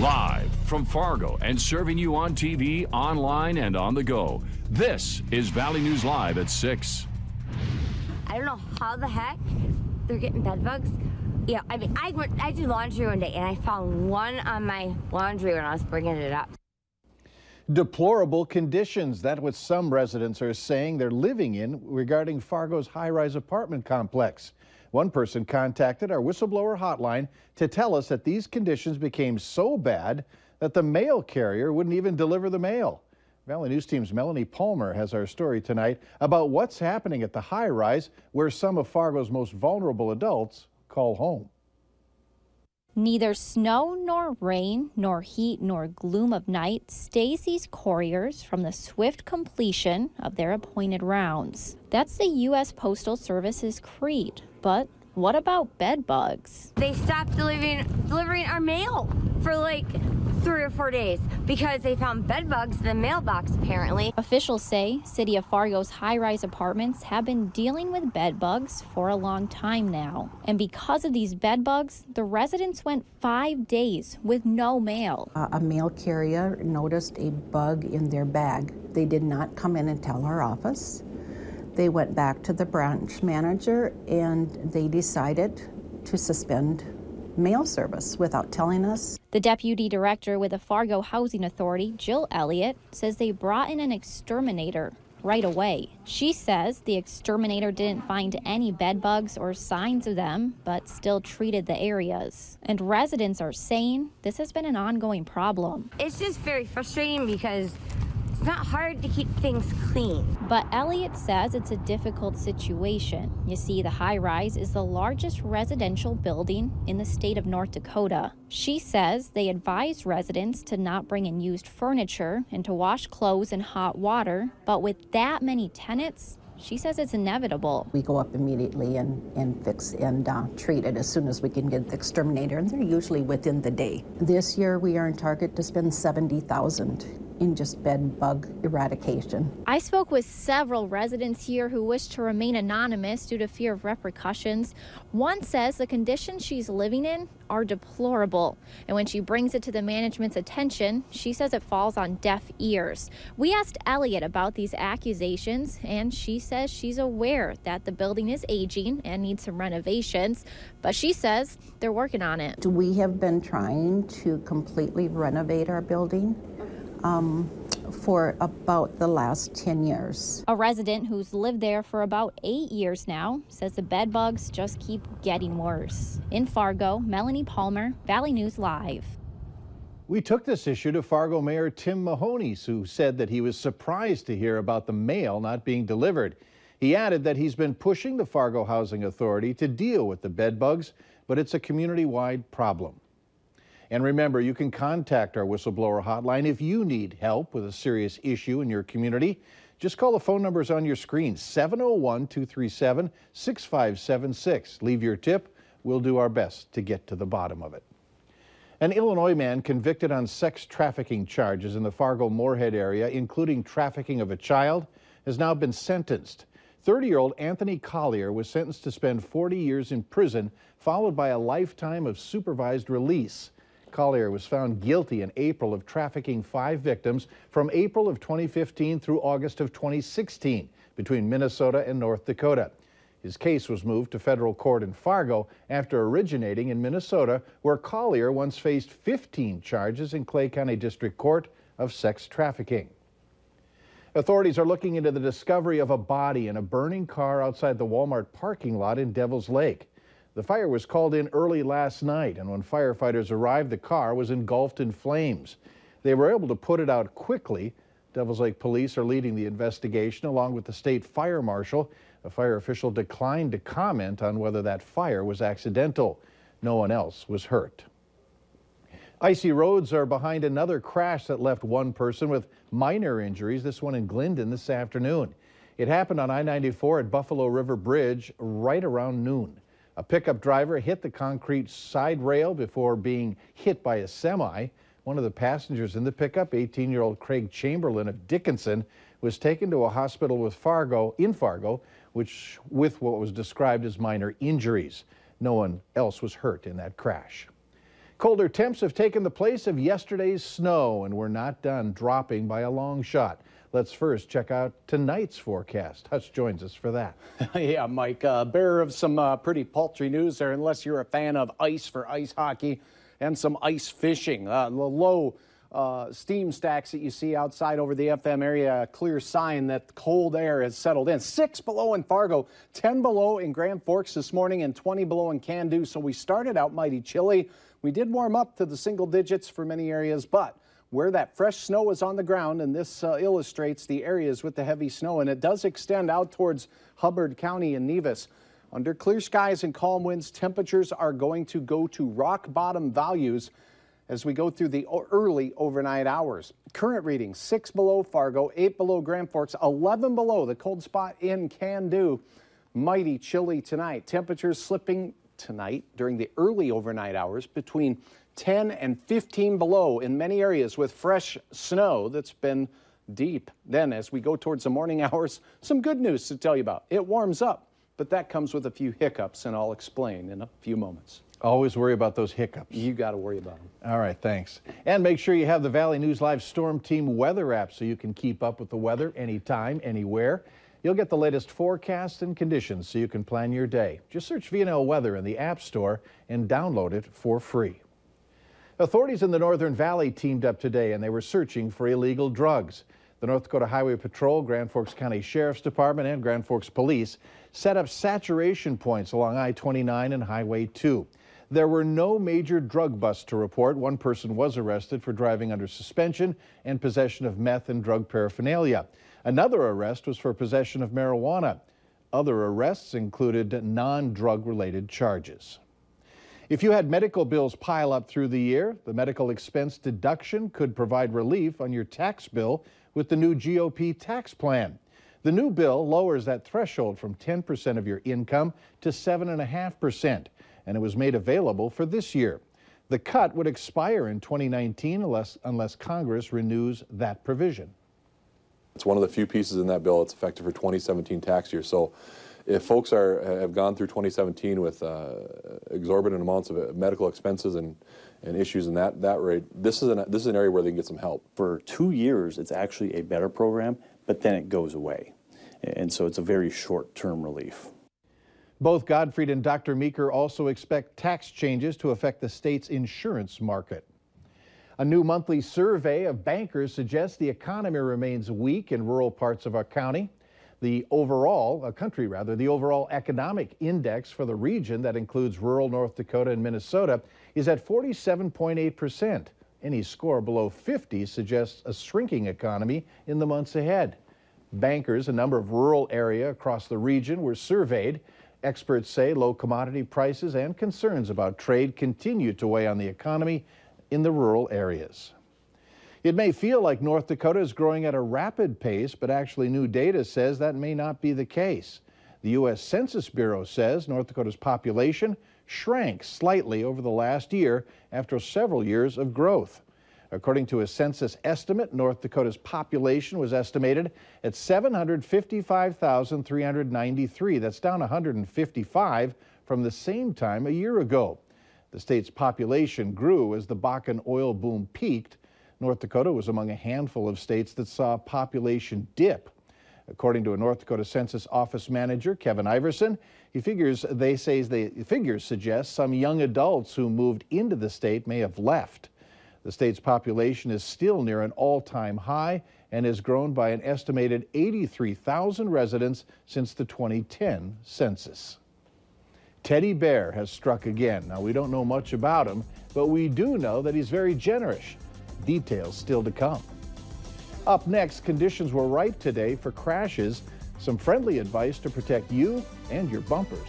Live from Fargo and serving you on TV, online, and on the go. This is Valley News Live at 6. I don't know how the heck they're getting bed bugs. Yeah, I mean, I did laundry one day and I found one on my laundry when I was bringing it up. Deplorable conditions. That's what some residents are saying they're living in regarding Fargo's high-rise apartment complex. One person contacted our whistleblower hotline to tell us that these conditions became so bad that the mail carrier wouldn't even deliver the mail. Valley News Team's Melanie Palmer has our story tonight about what's happening at the high-rise where some of Fargo's most vulnerable adults call home. Neither snow nor rain, nor heat nor gloom of night stays these couriers from the swift completion of their appointed rounds. That's the U.S. Postal Service's creed. But what about bed bugs? They stopped delivering our mail for like 3 or 4 days because they found bed bugs in the mailbox, apparently. Officials say City of Fargo's high-rise apartments have been dealing with bed bugs for a long time now. And because of these bed bugs, the residents went 5 days with no mail. A mail carrier noticed a bug in their bag. They did not come in and tell our office. They went back to the branch manager and they decided to suspend mail service without telling us. The deputy director with the Fargo Housing Authority, Jill Elliott, says they brought in an exterminator right away. She says the exterminator didn't find any bed bugs or signs of them, but still treated the areas. And residents are saying this has been an ongoing problem. It's just very frustrating because it's not hard to keep things clean. But Elliott says it's a difficult situation. You see, the high-rise is the largest residential building in the state of North Dakota. She says they advise residents to not bring in used furniture and to wash clothes in hot water. But with that many tenants, she says it's inevitable. We go up immediately and fix and treat it as soon as we can get the exterminator, and they're usually within the day. This year we are on target to spend $70,000 in just bed bug eradication. I spoke with several residents here who wish to remain anonymous due to fear of repercussions. One says the conditions she's living in are deplorable, and when she brings it to the management's attention, she says it falls on deaf ears. We asked Elliott about these accusations, and she says she's aware that the building is aging and needs some renovations, but she says they're working on it. We have been trying to completely renovate our building for about the last 10 years. A resident who's lived there for about 8 years now says the bed bugs just keep getting worse. In Fargo, Melanie Palmer, Valley News Live. We took this issue to Fargo Mayor Tim Mahoney, who said that he was surprised to hear about the mail not being delivered. He added that he's been pushing the Fargo Housing Authority to deal with the bed bugs, but it's a community-wide problem. And remember, you can contact our whistleblower hotline if you need help with a serious issue in your community. Just call the phone numbers on your screen, 701-237-6576. Leave your tip. We'll do our best to get to the bottom of it. An Illinois man convicted on sex trafficking charges in the Fargo-Moorhead area, including trafficking of a child, has now been sentenced. 30-year-old Anthony Collier was sentenced to spend 40 years in prison, followed by a lifetime of supervised release. Collier was found guilty in April of trafficking 5 victims from April of 2015 through August of 2016 between Minnesota and North Dakota. His case was moved to federal court in Fargo after originating in Minnesota, where Collier once faced 15 charges in Clay County District Court of sex trafficking. Authorities are looking into the discovery of a body in a burning car outside the Walmart parking lot in Devil's Lake. The fire was called in early last night, and when firefighters arrived, the car was engulfed in flames. They were able to put it out quickly. Devil's Lake police are leading the investigation along with the state fire marshal. A fire official declined to comment on whether that fire was accidental. No one else was hurt. Icy roads are behind another crash that left one person with minor injuries, this one in Glendon this afternoon. It happened on I-94 at Buffalo River Bridge right around noon. A pickup driver hit the concrete side rail before being hit by a semi. One of the passengers in the pickup, 18-year-old Craig Chamberlain of Dickinson, was taken to a hospital with Fargo, with what was described as minor injuries. No one else was hurt in that crash. Colder temps have taken the place of yesterday's snow, and we're not done dropping by a long shot. Let's first check out tonight's forecast. Hutch joins us for that. Yeah, Mike, bearer of some pretty paltry news there, unless you're a fan of ice for ice hockey and some ice fishing. The low steam stacks that you see outside over the FM area, a clear sign that cold air has settled in. 6 below in Fargo, 10 below in Grand Forks this morning, and 20 below in Can-Do. So we started out mighty chilly. We did warm up to the single digits for many areas, but where that fresh snow is on the ground, and this illustrates the areas with the heavy snow, and it does extend out towards Hubbard County and Nevis. Under clear skies and calm winds, temperatures are going to go to rock bottom values as we go through the early overnight hours. Current readings, 6 below Fargo, 8 below Grand Forks, 11 below the cold spot in Can-Do. Mighty chilly tonight. Temperatures slipping tonight during the early overnight hours between 10 and 15 below in many areas with fresh snow that's been deep. Then as we go towards the morning hours, some good news to tell you about. It warms up, but that comes with a few hiccups, and I'll explain in a few moments. Always worry about those hiccups. You got to worry about them. All right, thanks. And make sure you have the Valley News Live Storm Team weather app so you can keep up with the weather anytime, anywhere. You'll get the latest forecasts and conditions so you can plan your day. Just search VNL Weather in the App Store and download it for free. Authorities in the Northern Valley teamed up today, and they were searching for illegal drugs. The North Dakota Highway Patrol, Grand Forks County Sheriff's Department, and Grand Forks Police set up saturation points along I-29 and Highway 2. There were no major drug busts to report. One person was arrested for driving under suspension and possession of meth and drug paraphernalia. Another arrest was for possession of marijuana. Other arrests included non-drug related charges. If you had medical bills pile up through the year, the medical expense deduction could provide relief on your tax bill with the new GOP tax plan. The new bill lowers that threshold from 10% of your income to 7.5%, and it was made available for this year. The cut would expire in 2019 unless Congress renews that provision. It's one of the few pieces in that bill that's effective for 2017 tax year. So if folks have gone through 2017 with exorbitant amounts of medical expenses and issues in that rate, this is an area where they can get some help. For 2 years, it's actually a better program, but then it goes away. And so it's a very short-term relief. Both Godfried and Dr. Meeker also expect tax changes to affect the state's insurance market. A new monthly survey of bankers suggests the economy remains weak in rural parts of our county. The overall economic index for the region that includes rural North Dakota and Minnesota is at 47.8%. Any score below 50 suggests a shrinking economy in the months ahead. Bankers, a number of rural areas across the region, were surveyed. Experts say low commodity prices and concerns about trade continue to weigh on the economy in the rural areas. It may feel like North Dakota is growing at a rapid pace, but actually new data says that may not be the case. The U.S. Census Bureau says North Dakota's population shrank slightly over the last year after several years of growth. According to a census estimate, North Dakota's population was estimated at 755,393. That's down 155 from the same time a year ago. The state's population grew as the Bakken oil boom peaked. North Dakota was among a handful of states that saw population dip. According to a North Dakota Census Office manager, Kevin Iverson, figures suggest some young adults who moved into the state may have left. The state's population is still near an all-time high and has grown by an estimated 83,000 residents since the 2010 census. Teddy Bear has struck again. Now, we don't know much about him, but we do know that he's very generous. Details still to come. Up next, conditions were right today for crashes. Some friendly advice to protect you and your bumpers.